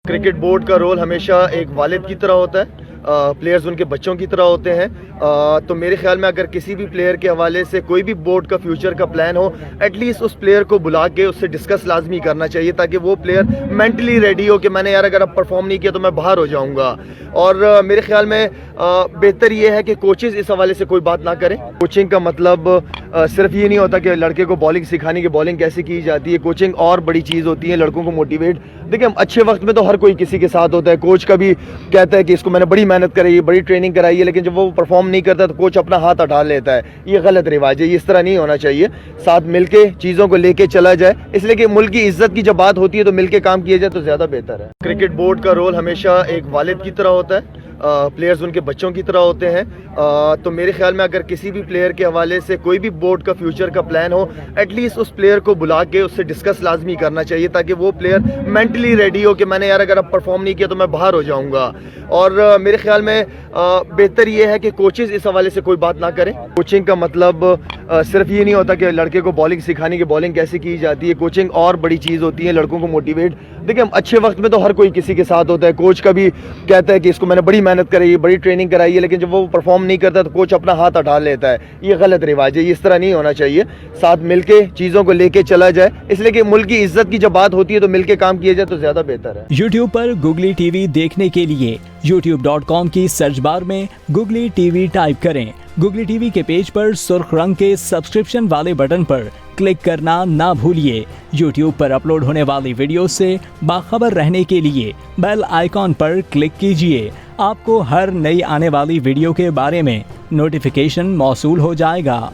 Cricket board का role हमेशा एक वालिद की तरह होता है। प्लेयर्स उनके बच्चों की तरह होते हैं। तो मेरे ख्याल में अगर किसी भी प्लेयर के हवाले से कोई भी बोर्ड का फ्यूचर का प्लान हो, एटलीस्ट उस प्लेयर को बुला के उससे डिस्कस लाजमी करना चाहिए, ताकि वो प्लेयर मेंटली रेडी हो कि मैंने यार अगर अब परफॉर्म नहीं किया तो मैं बाहर हो जाऊंगा। और मेरे ख्याल में बेहतर ये है कि कोचेज़ इस हवाले से कोई बात ना करें। कोचिंग का मतलब सिर्फ ये नहीं होता कि लड़के को बॉलिंग सिखाने की, बॉलिंग कैसे की जाती है। कोचिंग और बड़ी चीज़ होती है, लड़कों को मोटिवेट। देखिए, अच्छे वक्त में तो हर कोई किसी के साथ होता है। कोच का भी कहता है कि इसको मैंने बड़ी मेहनत कराई है, बड़ी ट्रेनिंग कराई है, लेकिन जब वो परफॉर्म नहीं करता तो कोच अपना हाथ हटा लेता है। ये गलत रिवाज है, इस तरह नहीं होना चाहिए। साथ मिलके चीज़ों को लेके चला जाए, इसलिए कि मुल्क की इज्जत की जब बात होती है तो मिलके काम किया जाए तो ज़्यादा बेहतर है। क्रिकेट बोर्ड का रोल हमेशा एक वालिद की तरह होता है। प्लेयर्स उनके बच्चों की तरह होते हैं। तो मेरे ख्याल में अगर किसी भी प्लेयर के हवाले से कोई भी बोर्ड का फ्यूचर का प्लान हो, एटलीस्ट उस प्लेयर को बुला के उससे डिस्कस लाजमी करना चाहिए, ताकि वो प्लेयर मेंटली रेडी हो कि मैंने यार अगर अब परफॉर्म नहीं किया तो मैं बाहर हो जाऊंगा। और मेरे ख्याल में बेहतर ये है कि कोचेज़ इस हवाले से कोई बात ना करें। कोचिंग का मतलब सिर्फ ये नहीं होता कि लड़के को बॉलिंग सिखाने की, बॉलिंग कैसे की जाती है। कोचिंग और बड़ी चीज़ होती है, लड़कों को मोटिवेट। देखिए, अच्छे वक्त में तो हर कोई किसी के साथ होता है। कोच का भी कहता है कि इसको मैंने बड़ी मेहनत कराई है, बड़ी ट्रेनिंग कराई है, लेकिन जब वो परफॉर्म नहीं करता तो कोच अपना हाथ हटा लेता है। ये गलत रिवाज है, इस तरह नहीं होना चाहिए। साथ मिलके चीज़ों को लेके चला जाए, इसलिए कि मुल्क की इज्जत की जब बात होती है तो मिलके काम किया जाए तो ज़्यादा बेहतर है। YouTube पर गुगली टीवी देखने के लिए youtube.com की सर्च बार में गुगली टीवी टाइप करें। गुगली टीवी के पेज पर सुर्ख रंग के सब्सक्रिप्शन वाले बटन पर क्लिक करना ना भूलिए। YouTube पर अपलोड होने वाली वीडियो से बाखबर रहने के लिए बेल आइकॉन पर क्लिक कीजिए। आपको हर नई आने वाली वीडियो के बारे में नोटिफिकेशन मौसूल हो जाएगा।